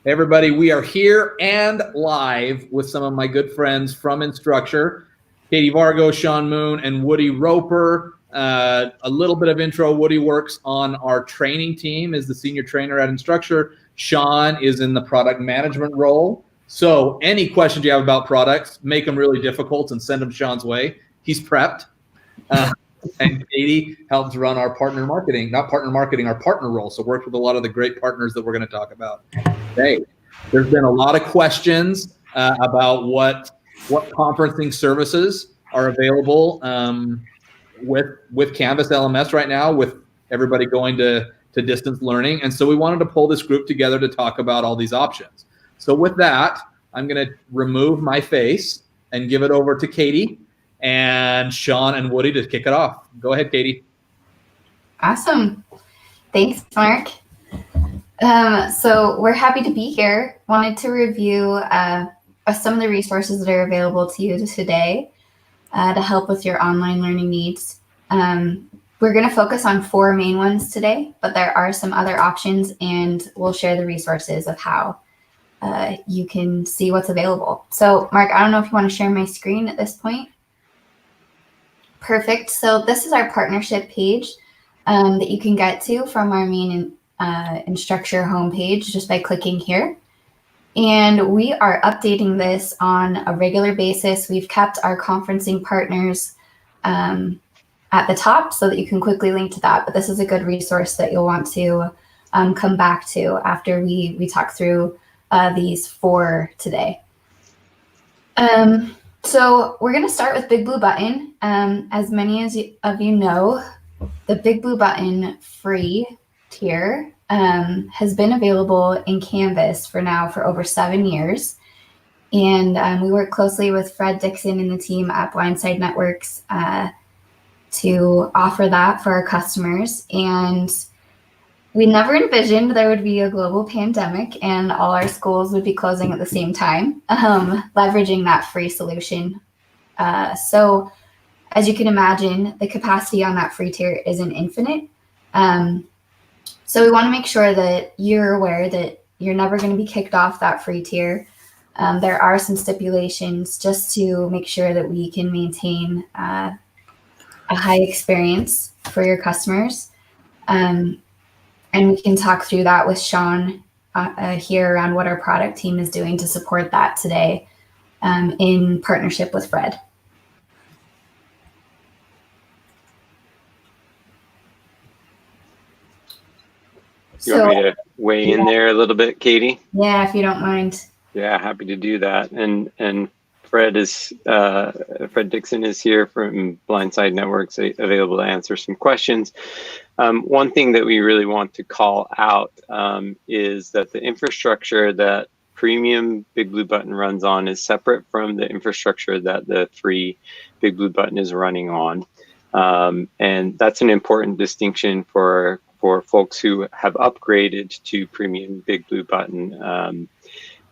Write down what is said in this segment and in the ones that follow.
Hey everybody, we are here and live with some of my good friends from Instructure, Katie Vargo, Sean Moon, and Woody Roper. A little bit of intro. Woody works on our training team, is the senior trainer at Instructure. Sean is in the product management role. So any questions you have about products, make them really difficult and send them Sean's way. He's prepped. And Katie helps run our partner marketing, not partner marketing, our partner role. So works with a lot of the great partners that we're going to talk about today. There's been a lot of questions about what conferencing services are available with Canvas LMS right now, with everybody going to distance learning. And so we wanted to pull this group together to talk about all these options. So with that, I'm going to remove my face and give it over to Katie and Sean and Woody to kick it off. Go ahead, Katie. Awesome. Thanks, Mark. So we're happy to be here. Wanted to review some of the resources that are available to you today to help with your online learning needs. We're going to focus on 4 main ones today, but there are some other options, and we'll share the resources of how you can see what's available. So Mark, I don't know if you want to share my screen at this point. Perfect. So this is our partnership page that you can get to from our main Instructure homepage just by clicking here. And we are updating this on a regular basis. We've kept our conferencing partners at the top so that you can quickly link to that. But this is a good resource that you'll want to come back to after we talk through these 4 today. So we're going to start with Big Blue Button. As many of you know, the Big Blue Button free tier has been available in Canvas for over 7 years. And we work closely with Fred Dixon and the team at Blindside Networks to offer that for our customers. And we never envisioned there would be a global pandemic and all our schools would be closing at the same time, leveraging that free solution. So as you can imagine, the capacity on that free tier isn't infinite. So we want to make sure that you're aware that you're never going to be kicked off that free tier. There are some stipulations just to make sure that we can maintain a high experience for your customers. And we can talk through that with Sean here around what our product team is doing to support that today in partnership with Fred. You want me to weigh in there a little bit, Katie? Yeah, if you don't mind. Yeah, happy to do that. And Fred Dixon is here from Blindside Networks, available to answer some questions. One thing that we really want to call out is that the infrastructure that premium Big Blue Button runs on is separate from the infrastructure that the free Big Blue Button is running on. And that's an important distinction for folks who have upgraded to premium Big Blue Button.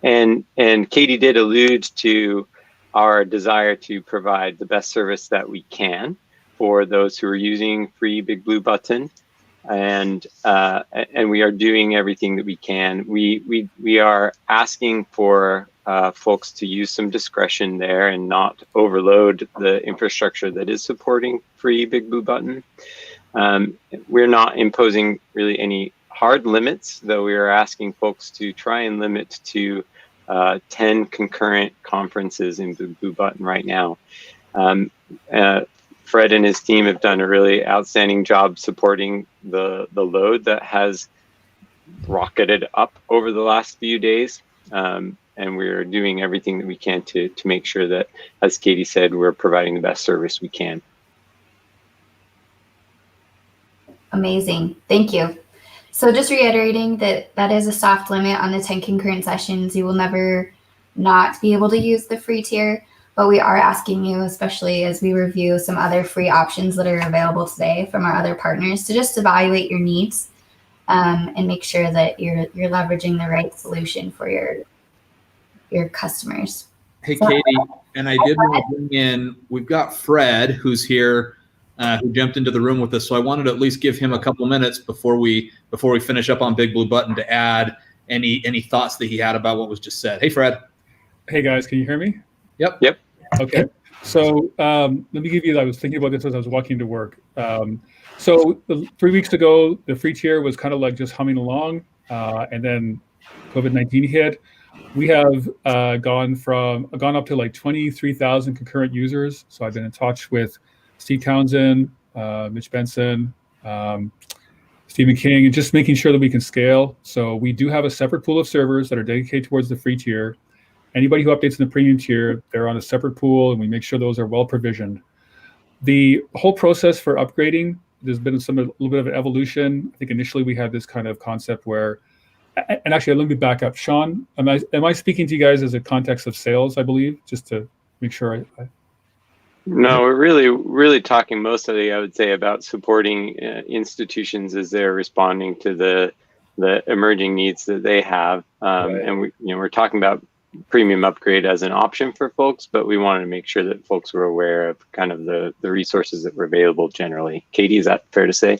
And Katie did allude to our desire to provide the best service that we can for those who are using free Big Blue Button, and we are doing everything that we can. We are asking for folks to use some discretion there and not overload the infrastructure that is supporting free Big Blue Button. We're not imposing really any hard limits, though we are asking folks to try and limit to 10 concurrent conferences in Big Blue Button right now. Fred and his team have done a really outstanding job supporting the load that has rocketed up over the last few days. And we're doing everything that we can to make sure that, as Katie said, we're providing the best service we can. Amazing. Thank you. So just reiterating that is a soft limit on the 10 concurrent sessions. You will never not be able to use the free tier, but we are asking you, especially as we review some other free options that are available today from our other partners, to just evaluate your needs and make sure that you're leveraging the right solution for your customers. Hey, Katie, and I did want to bring in, we've got Fred who's here, who jumped into the room with us. So I wanted to at least give him a couple minutes before we finish up on Big Blue Button to add any thoughts that he had about what was just said. Hey, Fred. Hey guys, can you hear me? Yep. Okay. So let me give you, I was thinking about this as I was walking to work. So 3 weeks ago, the free tier was kind of like just humming along, and then COVID-19 hit. We have gone up to like 23,000 concurrent users. So I've been in touch with Steve Townsend, Mitch Benson, Stephen King, and just making sure that we can scale. So we do have a separate pool of servers that are dedicated towards the free tier. Anybody who updates in the premium tier, they're on a separate pool, and we make sure those are well provisioned. The whole process for upgrading, there's been a little bit of an evolution. I think initially we had this kind of concept where, and actually let me back up. Sean, am I speaking to you guys as a context of sales, I believe, just to make sure No, we're really talking mostly, I would say, about supporting institutions as they're responding to the emerging needs that they have. Right. And we're talking about premium upgrade as an option for folks, but we wanted to make sure that folks were aware of kind of the resources that were available generally. Katie, is that fair to say?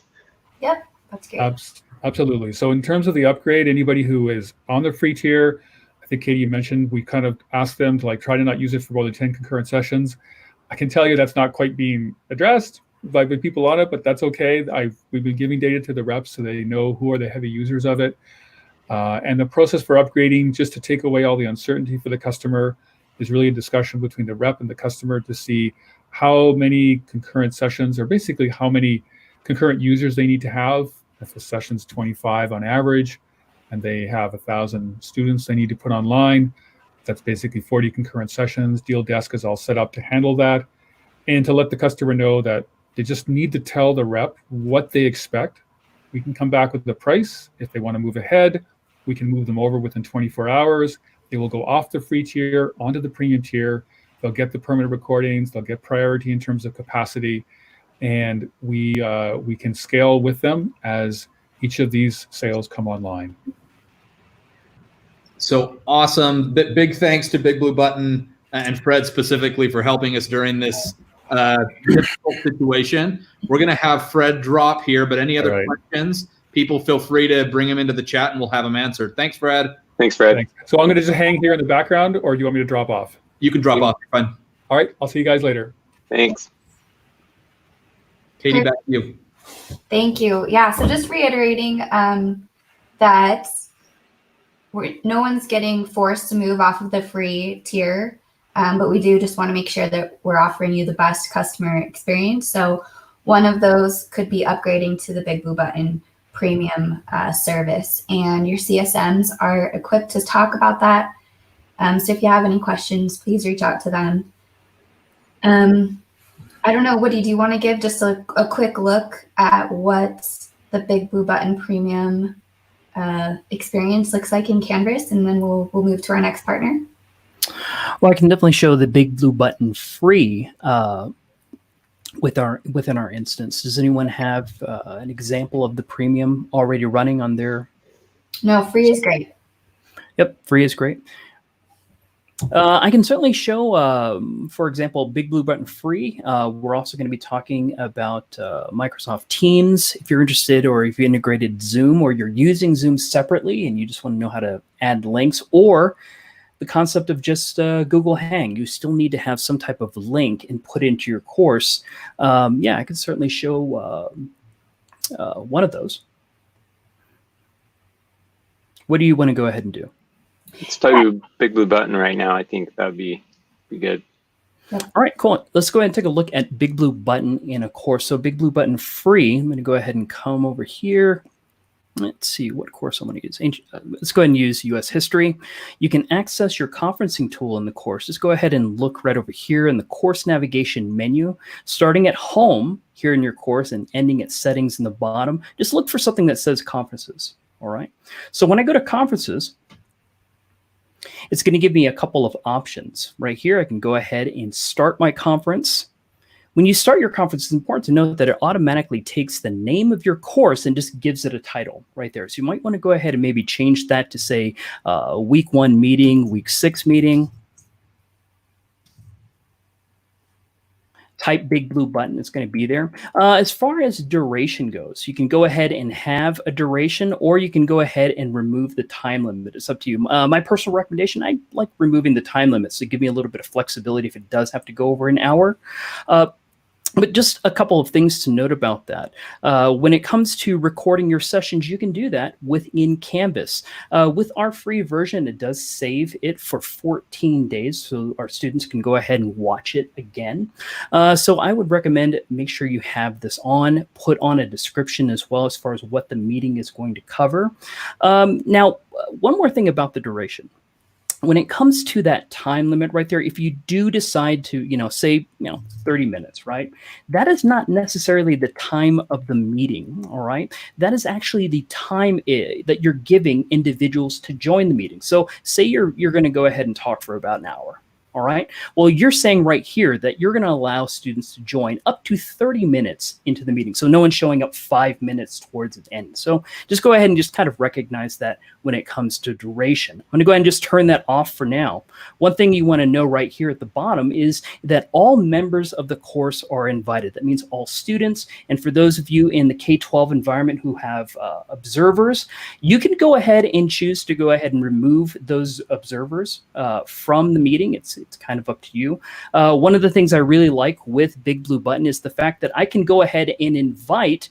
Yep, that's great. Absolutely. So in terms of the upgrade, anybody who is on the free tier, I think Katie, you mentioned, we kind of asked them to try to not use it for more than 10 concurrent sessions. I can tell you that's not quite being addressed by the people on it, but that's okay. We've been giving data to the reps so they know who are the heavy users of it. And the process for upgrading, just to take away all the uncertainty for the customer, is really a discussion between the rep and the customer to see how many concurrent sessions, or basically how many concurrent users they need to have. If the session's 25 on average, and they have 1,000 students they need to put online, that's basically 40 concurrent sessions. Deal Desk is all set up to handle that, and to let the customer know that they just need to tell the rep what they expect. We can come back with the price. If they want to move ahead, we can move them over within 24 hours. They will go off the free tier onto the premium tier. They'll get the permanent recordings. They'll get priority in terms of capacity. And we can scale with them as each of these sales come online. So awesome. Big thanks to Big Blue Button and Fred specifically for helping us during this difficult situation. We're going to have Fred drop here, but any other questions, people feel free to bring them into the chat and we'll have them answered. Thanks, Fred. Thanks, Fred. Thanks. So I'm going to just hang here in the background, or do you want me to drop off? You can drop off. You're fine. All right. I'll see you guys later. Thanks. Katie, back to you. Thank you. Yeah, so just reiterating that no one's getting forced to move off of the free tier, but we do just want to make sure that we're offering you the best customer experience. So one of those could be upgrading to the Big Blue Button premium service, and your CSMs are equipped to talk about that. So if you have any questions, please reach out to them. I don't know, Woody, do you want to give just a quick look at what the Big Blue Button premium experience looks like in Canvas, and then we'll move to our next partner? Well, I can definitely show the Big Blue Button free within our instance. Does anyone have an example of the premium already running on their? No, free is great. Yep, free is great. I can certainly show, for example, Big Blue Button free. We're also going to be talking about Microsoft Teams if you're interested, or if you integrated Zoom, or you're using Zoom separately and you just want to know how to add links, or the concept of just Google Hang. You still need to have some type of link input into your course. Yeah, I can certainly show one of those. What do you want to go ahead and do? Let's tell you Big Blue Button right now. I think that'd be good. All right, cool. Let's go ahead and take a look at Big Blue Button in a course. So Big Blue Button free. I'm going to go ahead and come over here. Let's see what course I'm going to use. Let's go ahead and use US History. You can access your conferencing tool in the course. Just go ahead and look right over here in the course navigation menu, starting at home here in your course and ending at settings in the bottom. Just look for something that says conferences. All right. So when I go to conferences, it's going to give me a couple of options. Right here, I can go ahead and start my conference. When you start your conference, it's important to note that it automatically takes the name of your course and just gives it a title right there. So you might want to go ahead and maybe change that to say week 1 meeting, week 6 meeting. type Big Blue Button. It's going to be there. As far as duration goes, you can go ahead and have a duration, or you can go ahead and remove the time limit. It's up to you. My personal recommendation, I like removing the time limits to give me a little bit of flexibility if it does have to go over an hour. But just a couple of things to note about that. When it comes to recording your sessions, you can do that within Canvas. With our free version, it does save it for 14 days, so our students can go ahead and watch it again. So I would recommend make sure you have this on, put on a description as well as far as what the meeting is going to cover. Now, one more thing about the duration. When it comes to that time limit right there, if you do decide to, say, 30 minutes, right? That is not necessarily the time of the meeting, all right? That is actually the time that you're giving individuals to join the meeting. So say you're going to go ahead and talk for about an hour. All right. Well, you're saying right here that you're going to allow students to join up to 30 minutes into the meeting. So no one's showing up 5 minutes towards its end. So just go ahead and just kind of recognize that when it comes to duration. I'm going to go ahead and just turn that off for now. One thing you want to know right here at the bottom is that all members of the course are invited. That means all students. And for those of you in the K-12 environment who have observers, you can go ahead and choose to go ahead and remove those observers from the meeting. It's kind of up to you. One of the things I really like with Big Blue Button is the fact that I can go ahead and invite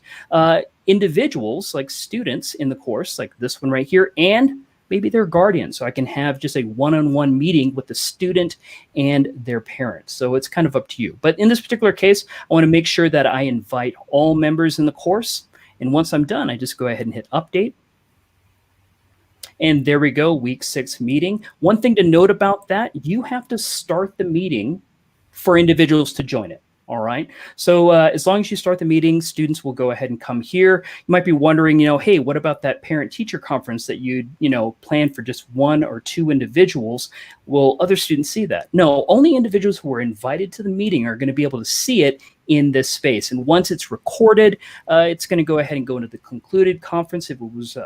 individuals like students in the course, like this one right here, and maybe their guardian. So I can have just a one-on-one meeting with the student and their parents. So it's kind of up to you. But in this particular case, I want to make sure that I invite all members in the course. And once I'm done, I just go ahead and hit update. And there we go, week 6 meeting. One thing to note about that, you have to start the meeting for individuals to join it. All right. So as long as you start the meeting, students will go ahead and come here. You might be wondering, hey, what about that parent-teacher conference that you planned for just 1 or 2 individuals? Will other students see that? No, only individuals who are invited to the meeting are going to be able to see it in this space. And once it's recorded, it's going to go ahead and go into the concluded conference. If it was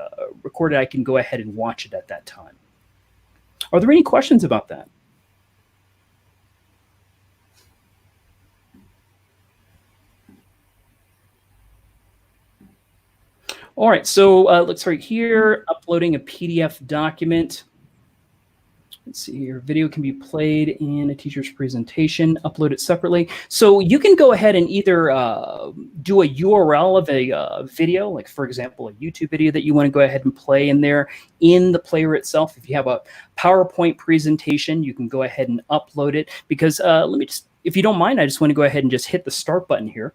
recorded, I can go ahead and watch it at that time. Are there any questions about that? All right, so let's right here, uploading a PDF document. Let's see here, video can be played in a teacher's presentation, upload it separately. So you can go ahead and either do a URL of a video, like for example, a YouTube video that you want to go ahead and play in there in the player itself. If you have a PowerPoint presentation, you can go ahead and upload it because let me just, if you don't mind, I just want to go ahead and just hit the start button here.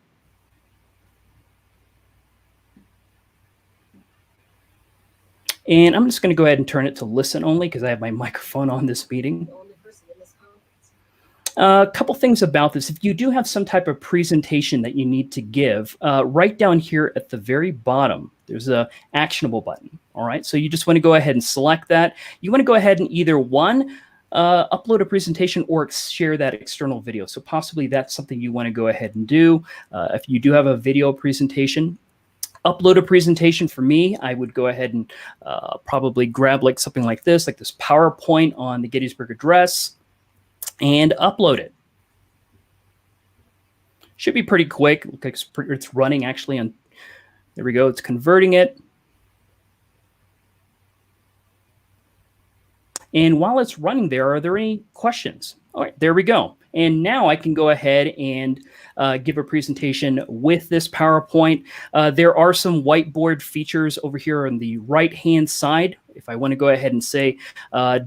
And I'm just going to go ahead and turn it to listen only because I have my microphone on this meeting. A couple things about this. If you do have some type of presentation that you need to give, right down here at the very bottom, there's a actionable button. All right. So you just want to go ahead and select that. You want to go ahead and either upload a presentation or share that external video. So possibly that's something you want to go ahead and do. If you do have a video presentation, upload a presentation. For me, I would go ahead and probably grab like something like this PowerPoint on the Gettysburg Address and upload it. Should be pretty quick. Looks like it's running actually on, there we go, it's converting it. And while it's running there, are there any questions? All right, there we go. And now I can go ahead and give a presentation with this PowerPoint. There are some whiteboard features over here on the right-hand side. If I want to go ahead and say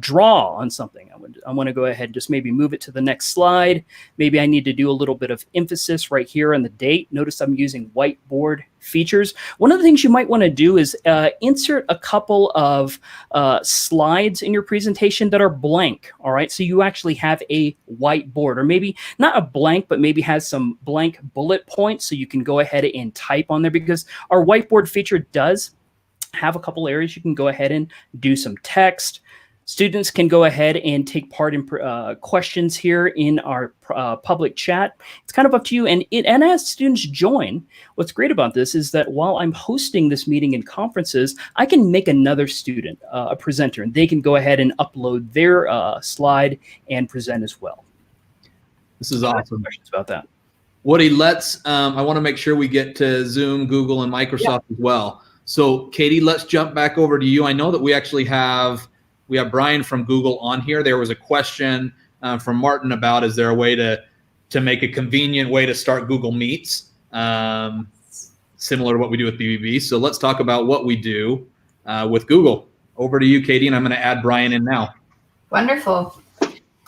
draw on something, I want to go ahead and just maybe move it to the next slide. Maybe I need to do a little bit of emphasis right here on the date. Notice I'm using whiteboard features. One of the things you might want to do is insert a couple of slides in your presentation that are blank. All right, so you actually have a whiteboard, or maybe not a blank, but maybe has some blank bullet points so you can go ahead and type on there, because our whiteboard feature does have a couple areas you can go ahead and do some text. Students can go ahead and take part in questions here in our public chat. It's kind of up to you. And as students join, what's great about this is that while I'm hosting this meeting and conferences, I can make another student a presenter, and they can go ahead and upload their slide and present as well. This is awesome. Questions about that? Woody, I want to make sure we get to Zoom, Google, and Microsoft as well. So Katie, let's jump back over to you. I know that we actually have Brian from Google on here. There was a question from Martin about, is there a way to make a convenient way to start Google Meets, similar to what we do with BBB. So let's talk about what we do with Google. Over to you, Katie, and I'm going to add Brian in now. Wonderful.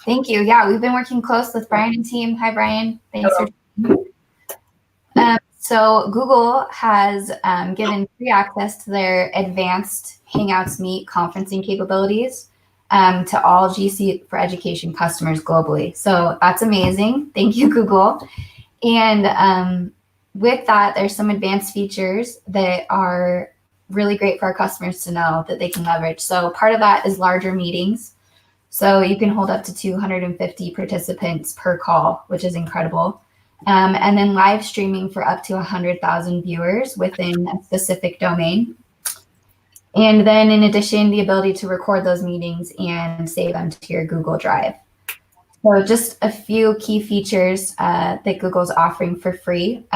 Thank you. Yeah, we've been working close with Brian and team. Hi, Brian. Thanks for so Google has given free access to their advanced Hangouts Meet conferencing capabilities to all GC for Education customers globally. So that's amazing. Thank you, Google. And with that, there's some advanced features that are really great for our customers to know that they can leverage. So part of that is larger meetings. So you can hold up to 250 participants per call, which is incredible. And then live streaming for up to 100,000 viewers within a specific domain. And then in addition, the ability to record those meetings and save them to your Google Drive. So just a few key features that Google's offering for free.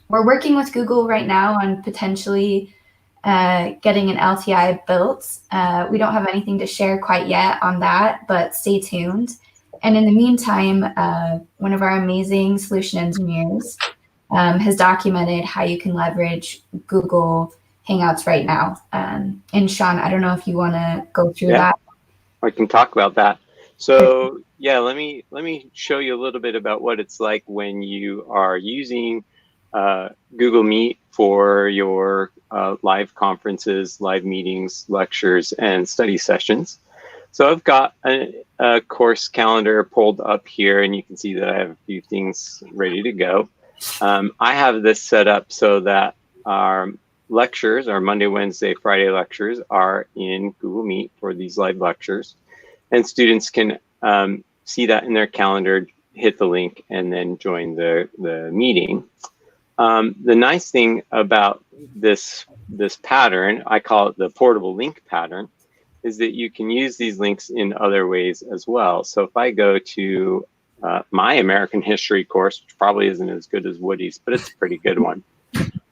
We're working with Google right now on potentially getting an LTI built. We don't have anything to share quite yet on that, but stay tuned. And in the meantime, one of our amazing solution engineers has documented how you can leverage Google Hangouts right now. And Sean, I don't know if you want to go through that. I can talk about that. So yeah, let me show you a little bit about what it's like when you are using Google Meet for your live conferences, live meetings, lectures, and study sessions. So I've got a course calendar pulled up here, and you can see that I have a few things ready to go. I have this set up so that our lectures, our Monday, Wednesday, Friday lectures are in Google Meet for these live lectures. And students can see that in their calendar, hit the link, and then join the meeting. The nice thing about this pattern, I call it the portable link pattern, is that you can use these links in other ways as well. So if I go to my American history course, which probably isn't as good as Woody's, but it's a pretty good one,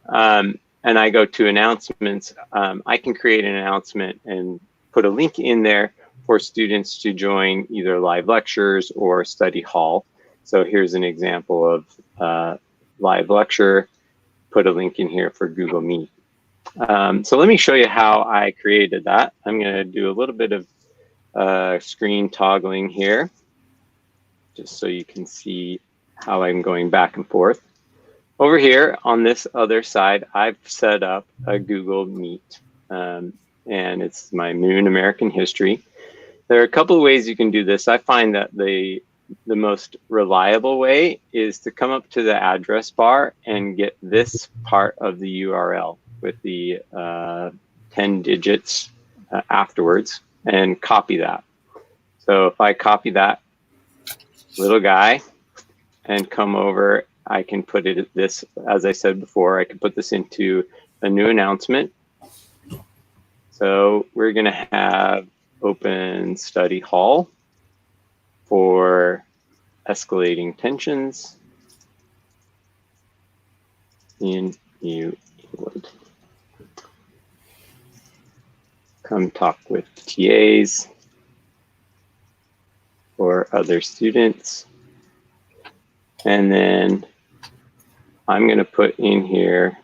and I go to announcements, I can create an announcement and put a link in there for students to join either live lectures or study hall. So here's an example of live lecture, put a link in here for Google Meet. So let me show you how I created that. I'm going to do a little bit of screen toggling here, just so you can see how I'm going back and forth. Over here on this other side, I've set up a Google Meet, and it's my Moon American History. There are a couple of ways you can do this. I find that the most reliable way is to come up to the address bar and get this part of the URL with the 10 digits afterwards and copy that. So if I copy that little guy and come over, I can put it this, as I said before, I can put this into a new announcement. So we're going to have open study hall for escalating tensions in New England. Come talk with TAs or other students. And then I'm going to put in here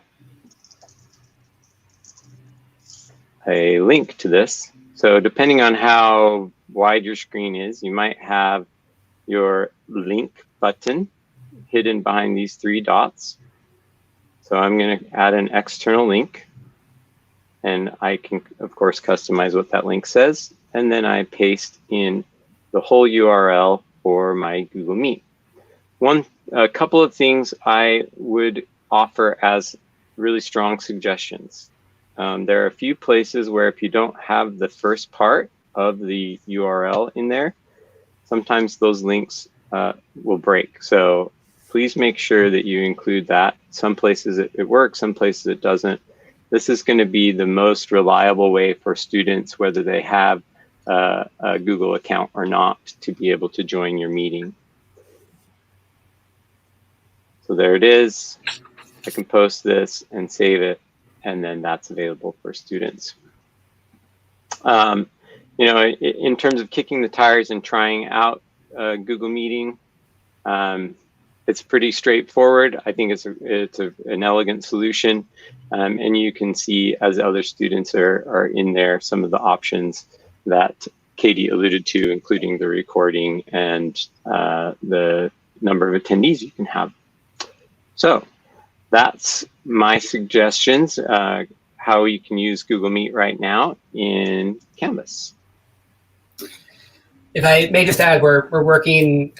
a link to this. So depending on how wide your screen is, you might have your link button hidden behind these three dots. So I'm going to add an external link, and I can, of course, customize what that link says. And then I paste in the whole URL for my Google Meet. A couple of things I would offer as really strong suggestions. There are a few places where if you don't have the first part of the URL in there, sometimes those links will break. So please make sure that you include that. Some places it works, some places it doesn't. This is going to be the most reliable way for students, whether they have a Google account or not, to be able to join your meeting. So there it is. I can post this and save it, and then that's available for students. You know, in terms of kicking the tires and trying out Google Meeting, it's pretty straightforward. I think it's an elegant solution, and you can see as other students are in there some of the options that Katie alluded to, including the recording and the number of attendees you can have. So that's my suggestions, how you can use Google Meet right now in Canvas. If I may just add, we're working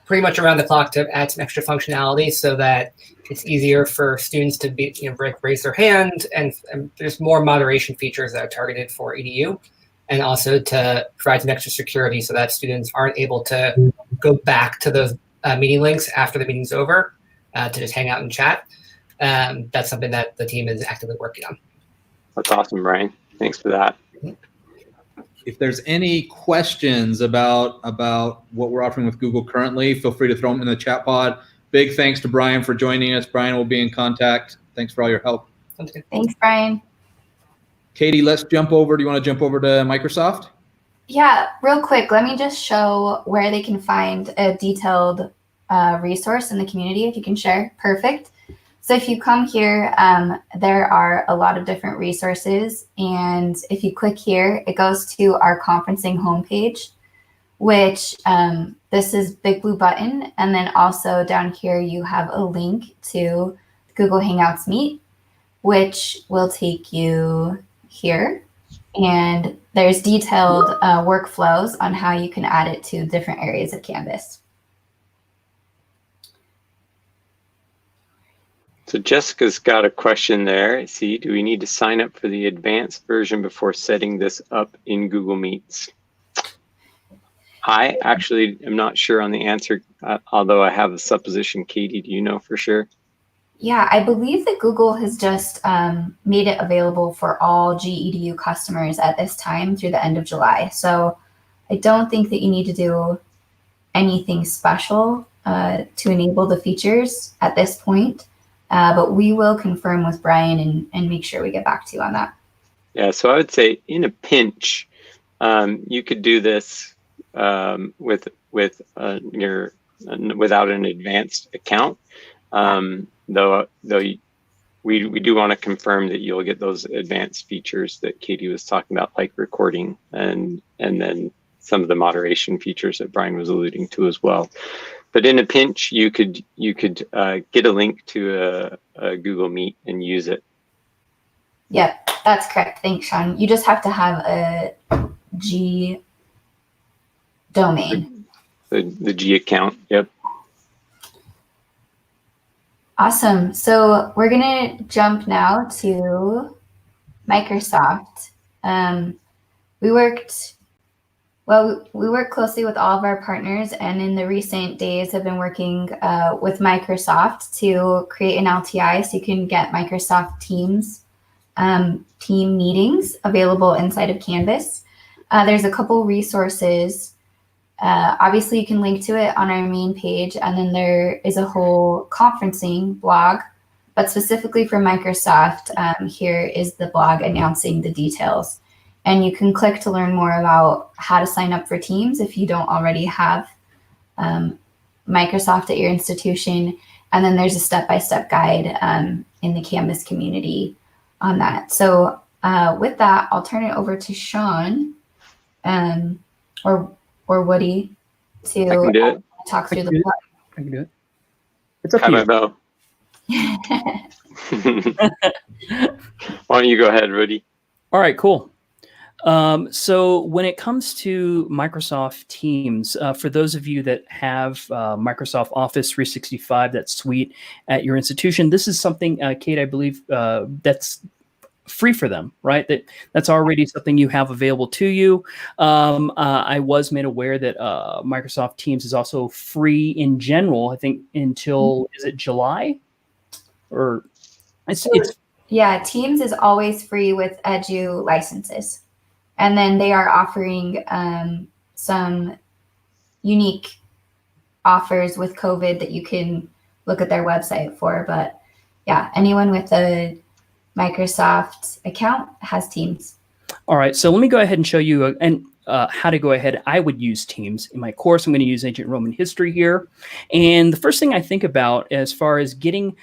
pretty much around the clock to add some extra functionality so that it's easier for students to be, raise their hand, and there's more moderation features that are targeted for EDU, and also to provide some extra security so that students aren't able to go back to those meeting links after the meeting's over to just hang out and chat. That's something that the team is actively working on. That's awesome, Brian. Thanks for that. If there's any questions about what we're offering with Google currently, feel free to throw them in the chat pod. Big thanks to Brian for joining us. Brian will be in contact. Thanks for all your help. Thanks, Brian. Katie, let's jump over. Do you want to jump over to Microsoft? Yeah, real quick, let me just show where they can find a detailed resource in the community, if you can share. Perfect. So if you come here, there are a lot of different resources. And if you click here, it goes to our conferencing homepage, which this is Big Blue Button. And then also down here, you have a link to Google Hangouts Meet, which will take you here. And there's detailed workflows on how you can add it to different areas of Canvas. So Jessica's got a question there. See, do we need to sign up for the advanced version before setting this up in Google Meets? I actually am not sure on the answer, although I have a supposition. Katie, do you know for sure? Yeah, I believe that Google has just made it available for all GEDU customers at this time through the end of July. So I don't think that you need to do anything special to enable the features at this point. But we will confirm with Brian and make sure we get back to you on that. Yeah, so I would say in a pinch, you could do this without an advanced account. Though we do want to confirm that you'll get those advanced features that Katie was talking about, like recording and then some of the moderation features that Brian was alluding to as well. But in a pinch, you could get a link to a Google Meet and use it. Yep, that's correct. Thanks, Sean. You just have to have a G domain. The G account, yep. Awesome. So we're going to jump now to Microsoft. We work closely with all of our partners, and in the recent days have been working with Microsoft to create an LTI so you can get Microsoft Teams team meetings available inside of Canvas. There's a couple resources. Obviously, you can link to it on our main page, and then there is a whole conferencing blog, but specifically for Microsoft, here is the blog announcing the details. And you can click to learn more about how to sign up for Teams if you don't already have Microsoft at your institution. And then there's a step-by-step guide in the Canvas community on that. So with that, I'll turn it over to Sean or Woody to talk through the blog. I can do it. It's up Have to you. Why don't you go ahead, Rudy? All right, cool. So when it comes to Microsoft Teams, for those of you that have Microsoft Office 365, that suite at your institution, this is something, Kate, I believe that's free for them, right? That's already something you have available to you. I was made aware that Microsoft Teams is also free in general, I think until, is it July? Or it's yeah, Teams is always free with Edu licenses. And then they are offering some unique offers with COVID that you can look at their website for. But yeah, anyone with a Microsoft account has Teams. All right, so let me go ahead and show you how to go ahead. I would use Teams. In my course, I'm going to use ancient Roman history here. And the first thing I think about as far as getting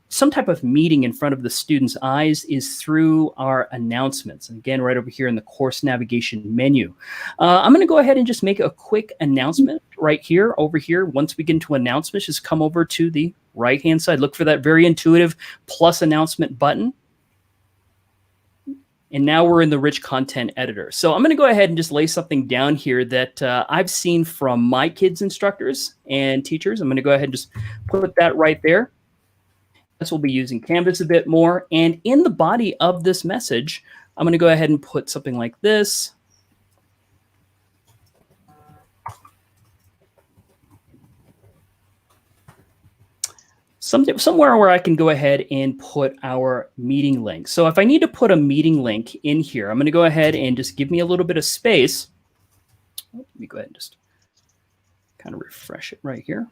some type of meeting in front of the students' eyes is through our announcements. And again, right over here in the course navigation menu. I'm going to go ahead and just make a quick announcement right here, over here. Once we get into announcements, just come over to the right-hand side. Look for that very intuitive plus announcement button. And now we're in the rich content editor. So I'm going to go ahead and just lay something down here that I've seen from my kids' instructors and teachers. I'm going to go ahead and just put that right there. This will be using Canvas a bit more. And in the body of this message, I'm going to go ahead and put something like this. Somewhere where I can go ahead and put our meeting link. So if I need to put a meeting link in here, I'm going to go ahead and just give me a little bit of space. Let me go ahead and just kind of refresh it right here.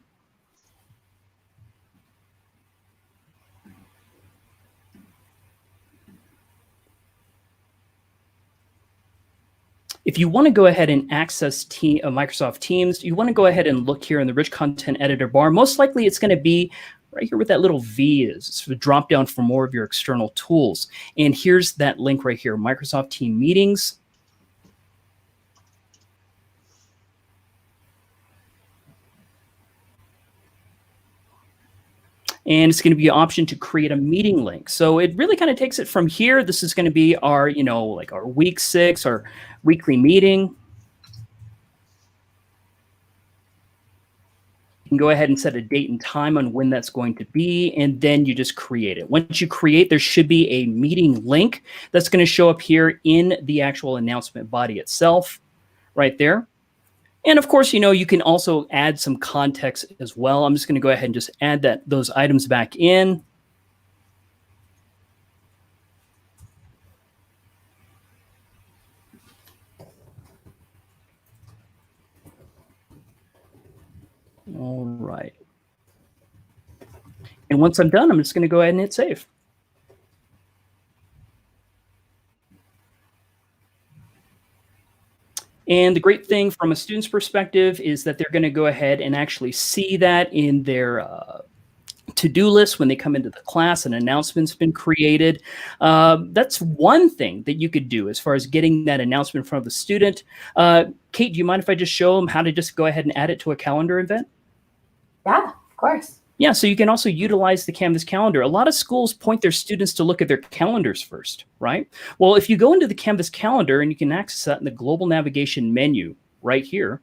If you want to go ahead and access Microsoft Teams, you want to go ahead and look here in the rich content editor bar. Most likely it's going to be right here where that little V is. It's a drop down for more of your external tools. And here's that link right here, Microsoft Team Meetings. And it's going to be an option to create a meeting link. So it really kind of takes it from here. This is going to be our, like our week 6, our weekly meeting. You can go ahead and set a date and time on when that's going to be, and then you just create it. Once you create, there should be a meeting link that's going to show up here in the actual announcement body itself, right there. And of course, you can also add some context as well. I'm just going to go ahead and just add those items back in. All right. And once I'm done, I'm just going to go ahead and hit save. And the great thing from a student's perspective is that they're going to go ahead and actually see that in their to-do list when they come into the class. An announcement's been created. That's one thing that you could do as far as getting that announcement in front of the student. Kate, do you mind if I just show them how to just go ahead and add it to a calendar event? Yeah, of course. Yeah, so you can also utilize the Canvas calendar. A lot of schools point their students to look at their calendars first, right? Well, if you go into the Canvas calendar, and you can access that in the global navigation menu right here.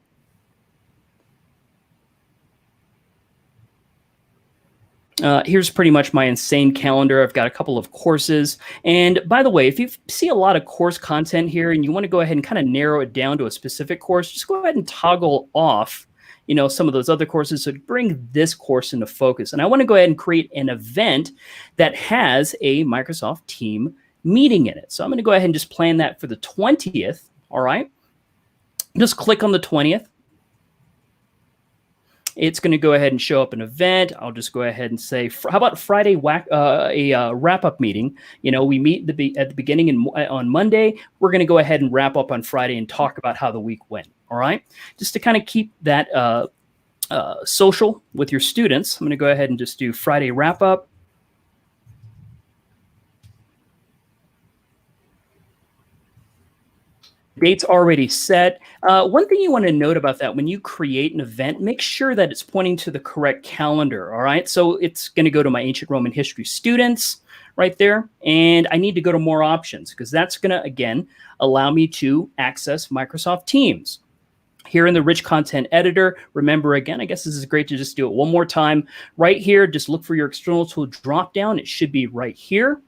Here's pretty much my insane calendar. I've got a couple of courses. And by the way, if you see a lot of course content here and you want to go ahead and kind of narrow it down to a specific course, just go ahead and toggle off some of those other courses, so bring this course into focus. And I want to go ahead and create an event that has a Microsoft Team meeting in it. So I'm going to go ahead and just plan that for the 20th. All right. Just click on the 20th. It's going to go ahead and show up an event. I'll just go ahead and say, how about Friday wrap-up meeting? We meet at the beginning and on Monday. We're going to go ahead and wrap up on Friday and talk about how the week went. All right, just to kind of keep that social with your students, I'm going to go ahead and just do Friday wrap-up. Date's already set. One thing you want to note about that, when you create an event, make sure that it's pointing to the correct calendar, all right? So it's going to go to my ancient Roman history students right there, and I need to go to more options because that's going to, again, allow me to access Microsoft Teams. Here in the rich content editor, remember, again, I guess this is great to just do it one more time. Right here, just look for your external tool drop down. It should be right here.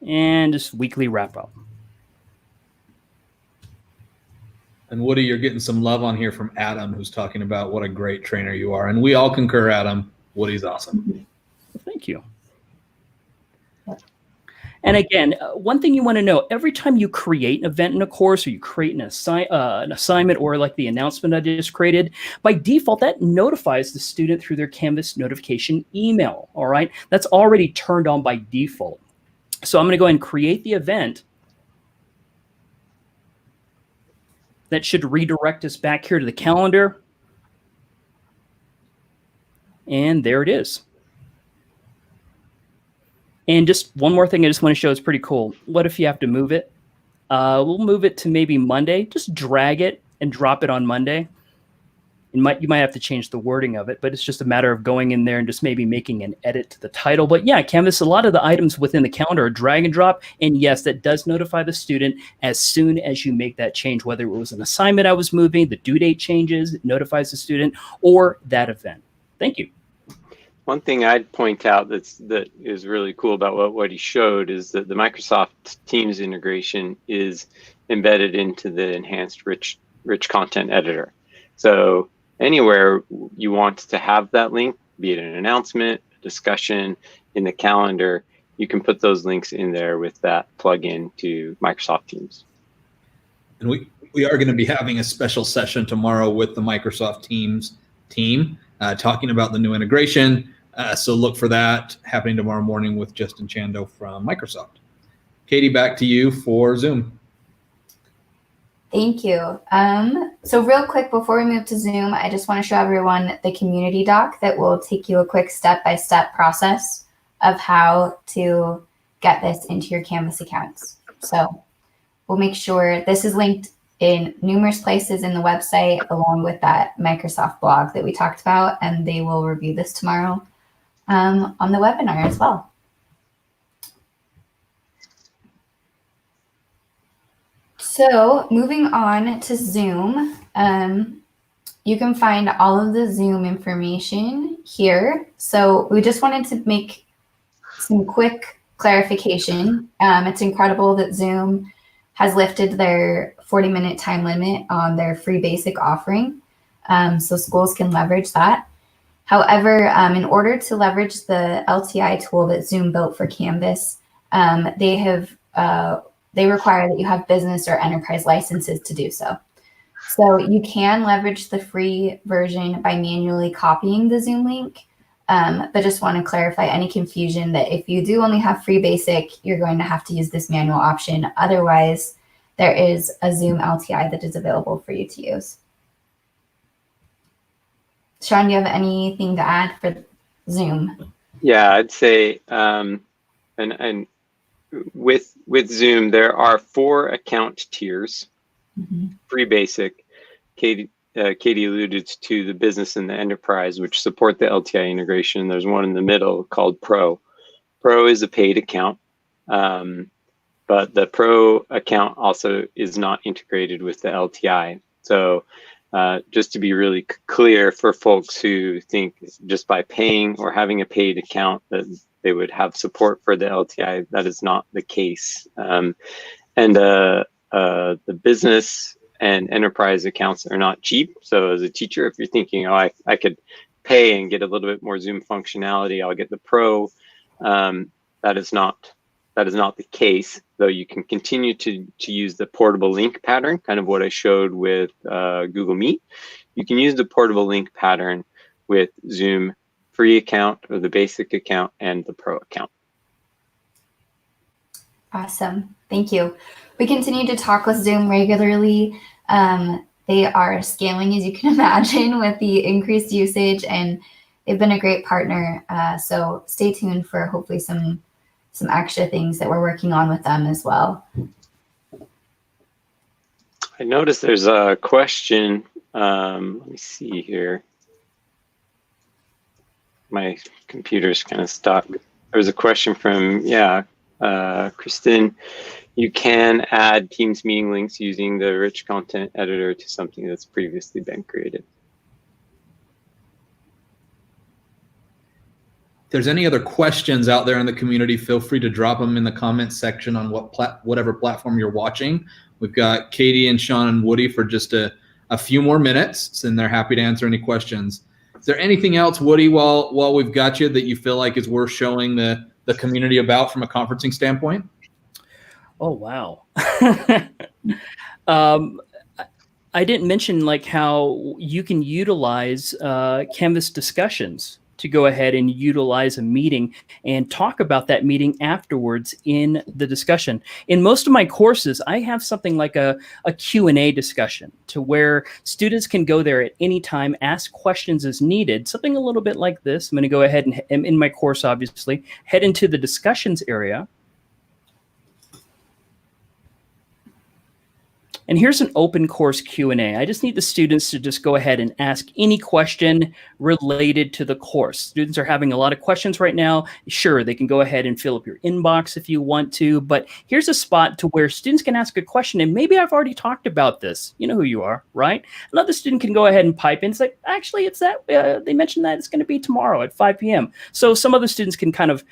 And just weekly wrap up. And Woody, you're getting some love on here from Adam, who's talking about what a great trainer you are. And we all concur, Adam. Woody's awesome. Thank you. And again, one thing you want to know, every time you create an event in a course or you create an assignment or like the announcement I just created, by default, that notifies the student through their Canvas notification email, all right? That's already turned on by default. So I'm going to go ahead and create the event. That should redirect us back here to the calendar. And there it is. And just one more thing I just want to show is pretty cool. What if you have to move it? We'll move it to maybe Monday. Just drag it and drop it on Monday. You might have to change the wording of it, but it's just a matter of going in there and just maybe making an edit to the title. But yeah, Canvas, a lot of the items within the calendar are drag and drop. And yes, that does notify the student as soon as you make that change, whether it was an assignment I was moving, the due date changes, it notifies the student, or that event. Thank you. One thing I'd point out that is really cool about what he showed is that the Microsoft Teams integration is embedded into the enhanced rich content editor. So anywhere you want to have that link, be it an announcement, a discussion, in the calendar, you can put those links in there with that plugin to Microsoft Teams. And we are going to be having a special session tomorrow with the Microsoft Teams team talking about the new integration. So look for that happening tomorrow morning with Justin Chando from Microsoft. Katie, back to you for Zoom. Thank you. So real quick, before we move to Zoom, I just want to show everyone the community doc that will take you a quick step-by-step process of how to get this into your Canvas accounts. So we'll make sure this is linked in numerous places in the website, along with that Microsoft blog that we talked about, and they will review this tomorrow on the webinar as well. So moving on to Zoom, you can find all of the Zoom information here. So we just wanted to make some quick clarification. It's incredible that Zoom has lifted their 40-minute time limit on their free basic offering, so schools can leverage that. However, in order to leverage the LTI tool that Zoom built for Canvas, they require that you have business or enterprise licenses to do so. So you can leverage the free version by manually copying the Zoom link, but just want to clarify any confusion that if you do only have free basic, you're going to have to use this manual option. Otherwise, there is a Zoom LTI that is available for you to use. Sean, do you have anything to add for Zoom? Yeah, I'd say, and with Zoom, there are 4 account tiers. Free basic. Katie alluded to the business and the enterprise, which support the LTI integration. There's one in the middle called Pro. Pro is a paid account, but the Pro account also is not integrated with the LTI. So just to be really clear for folks who think just by paying or having a paid account that they would have support for the LTI, that is not the case. And the business and enterprise accounts are not cheap. So as a teacher, if you're thinking, oh, I could pay and get a little bit more Zoom functionality, I'll get the Pro. That is not the case, though you can continue to use the portable link pattern, kind of what I showed with Google Meet. You can use the portable link pattern with Zoom free account or the basic account and the Pro account. Awesome. Thank you. We continue to talk with Zoom regularly. They are scaling, as you can imagine, with the increased usage, and they've been a great partner. So stay tuned for hopefully some extra things that we're working on with them as well. I noticed there's a question. Let me see here. My computer's kind of stuck. There was a question from, Kristen. You can add Teams meeting links using the rich content editor to something that's previously been created. If there's any other questions out there in the community, feel free to drop them in the comments section on whatever platform you're watching. We've got Katie and Sean and Woody for just a few more minutes, and they're happy to answer any questions. Is there anything else, Woody, while we've got you, that you feel like is worth showing the the community about from a conferencing standpoint? Oh, wow. I didn't mention like how you can utilize Canvas discussions to go ahead and utilize a meeting and talk about that meeting afterwards in the discussion. In most of my courses, I have something like a Q&A discussion to where students can go there at any time, ask questions as needed, something a little bit like this. I'm going to go ahead and, in my course, obviously, head into the discussions area. And here's an open course Q&A. I just need the students to just go ahead and ask any question related to the course. Students are having a lot of questions right now. Sure, they can go ahead and fill up your inbox if you want to, but here's a spot to where students can ask a question, and maybe I've already talked about this. You know who you are, right? Another student can go ahead and pipe in. It's like, actually, it's that, they mentioned that it's going to be tomorrow at 5 p.m. So some other students can kind of,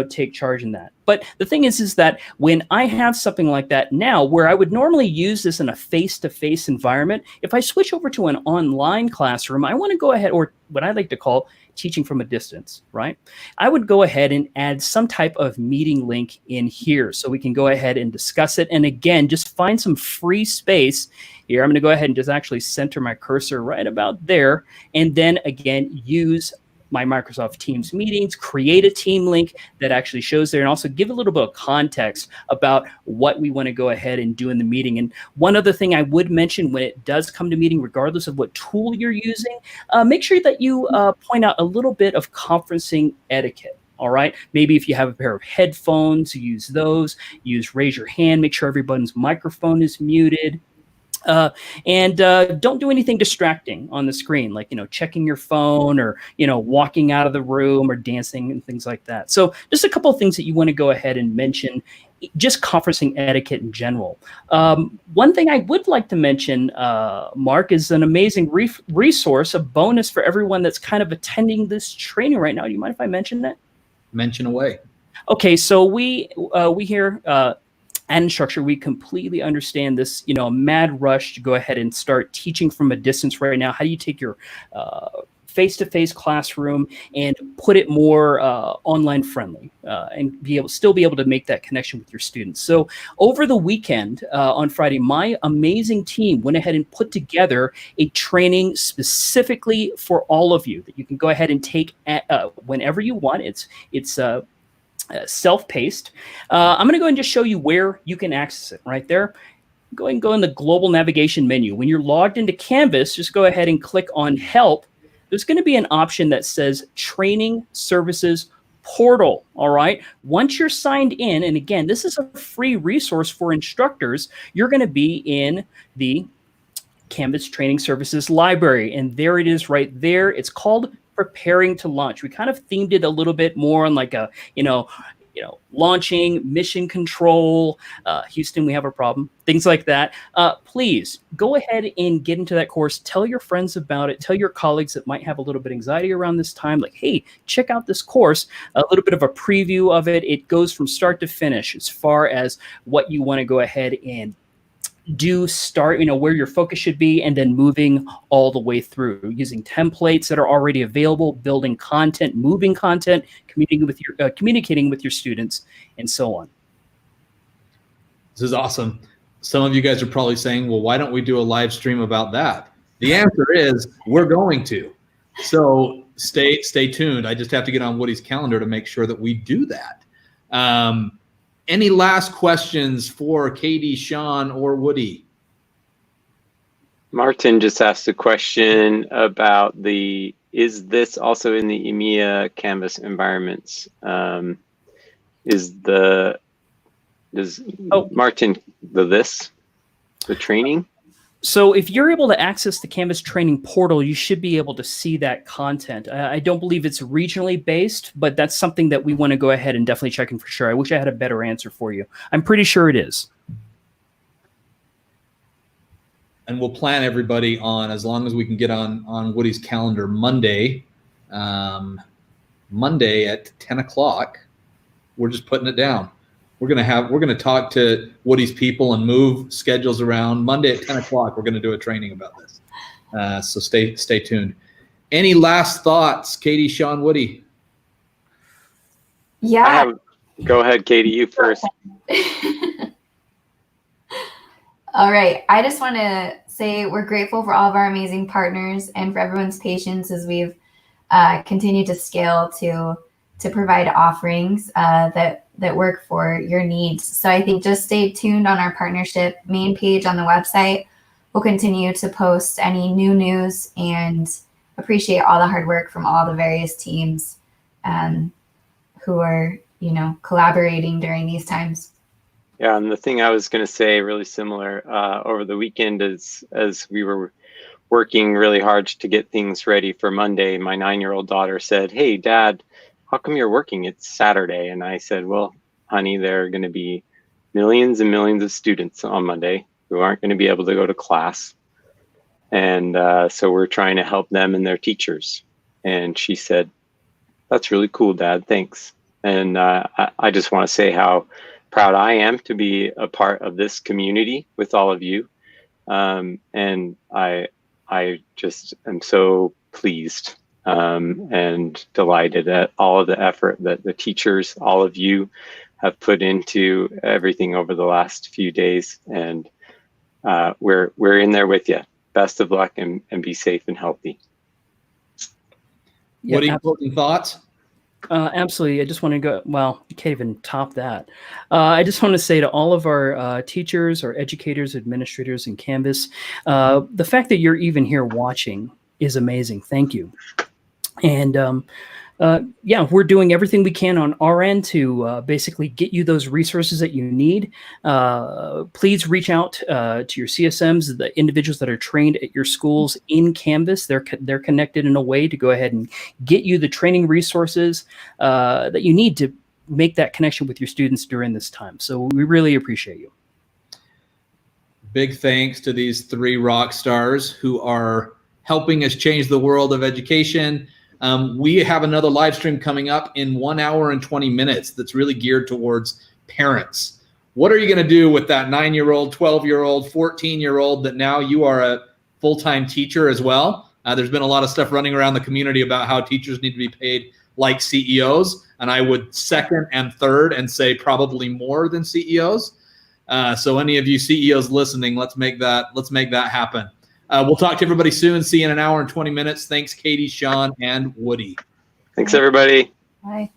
take charge in that. But the thing is that when I have something like that now, where I would normally use this in a face-to-face environment, if I switch over to an online classroom, I want to go ahead, or what I like to call teaching from a distance, right? I would go ahead and add some type of meeting link in here so we can go ahead and discuss it. And again, just find some free space here. I'm going to go ahead and just actually center my cursor right about there. And then again, use my Microsoft Teams meetings, create a team link that actually shows there, and also give a little bit of context about what we want to go ahead and do in the meeting. And one other thing I would mention when it does come to meeting, regardless of what tool you're using, make sure that you point out a little bit of conferencing etiquette. All right. Maybe if you have a pair of headphones, use those. Use raise your hand. Make sure everybody's microphone is muted. And don't do anything distracting on the screen, like, checking your phone or, walking out of the room or dancing and things like that. So just a couple of things that you want to go ahead and mention, just conferencing etiquette in general. One thing I would like to mention, Mark, is an amazing resource, a bonus for everyone that's kind of attending this training right now. Do you mind if I mention that? Mention away. Okay, so we here at Instructure, we completely understand this, mad rush to go ahead and start teaching from a distance right now. How do you take your face-to-face classroom and put it more online friendly and still be able to make that connection with your students? So over the weekend on Friday, my amazing team went ahead and put together a training specifically for all of you that you can go ahead and take whenever you want. It's self-paced. I'm going to go and just show you where you can access it right there. Go and go in the global navigation menu. When you're logged into Canvas, just go ahead and click on Help. There's going to be an option that says Training Services Portal. All right. Once you're signed in, and again, this is a free resource for instructors, you're going to be in the Canvas Training Services library. And there it is right there. It's called Preparing to Launch. We kind of themed it a little bit more on like a, launching, mission control, Houston, we have a problem, things like that. Please go ahead and get into that course. Tell your friends about it. Tell your colleagues that might have a little bit of anxiety around this time, like, hey, check out this course, a little bit of a preview of it. It goes from start to finish as far as what you want to go ahead and start, where your focus should be, and then moving all the way through using templates that are already available, building content, moving content, communicating with your students, and so on. This is awesome. Some of you guys are probably saying, well, why don't we do a live stream about that? The answer is we're going to. So stay tuned. I just have to get on Woody's calendar to make sure that we do that. Any last questions for Katie, Sean, or Woody? Martin just asked a question about is this also in the EMEA Canvas environments? Martin, the training? So if you're able to access the Canvas training portal, you should be able to see that content. I don't believe it's regionally based, but that's something that we want to go ahead and definitely check in for sure. I wish I had a better answer for you. I'm pretty sure it is. And we'll plan everybody on, as long as we can get on Woody's calendar, Monday at 10 o'clock. We're just putting it down. We're gonna talk to Woody's people and move schedules around. Monday at 10 o'clock, we're gonna do a training about this. So stay tuned. Any last thoughts, Katie, Sean, Woody? Yeah. Go ahead, Katie, you first. All right. I just want to say we're grateful for all of our amazing partners and for everyone's patience as we've continued to scale to provide offerings that work for your needs. So I think just stay tuned on our partnership main page on the website. We'll continue to post any new news and appreciate all the hard work from all the various teams who are, collaborating during these times. Yeah, and the thing I was going to say, really similar, over the weekend as we were working really hard to get things ready for Monday, my 9-year-old daughter said, "Hey, Dad, how come you're working? It's Saturday." And I said, "Well, honey, there are going to be millions and millions of students on Monday who aren't going to be able to go to class. And so we're trying to help them and their teachers." And she said, "That's really cool, Dad. Thanks." And I just want to say how proud I am to be a part of this community with all of you. And I just am so pleased and delighted at all of the effort that the teachers, all of you, have put into everything over the last few days. And we're in there with you. Best of luck and be safe and healthy. What are your closing thoughts? Absolutely. I just want to go, well, you can't even top that. I just want to say to all of our teachers, our educators, administrators, and Canvas, the fact that you're even here watching is amazing. Thank you. And yeah, we're doing everything we can on our end to basically get you those resources that you need. Please reach out to your CSMs, the individuals that are trained at your schools in Canvas. They're connected in a way to go ahead and get you the training resources that you need to make that connection with your students during this time. So we really appreciate you. Big thanks to these 3 rock stars who are helping us change the world of education. We have another live stream coming up in 1 hour and 20 minutes that's really geared towards parents. What are you going to do with that 9-year-old, 12-year-old, 14-year-old that now you are a full-time teacher as well? There's been a lot of stuff running around the community about how teachers need to be paid like CEOs, and I would second and third and say probably more than CEOs. So any of you CEOs listening, let's make that happen. We'll talk to everybody soon. See you in 1 hour and 20 minutes. Thanks, Katie, Sean, and Woody. Thanks, everybody. Bye.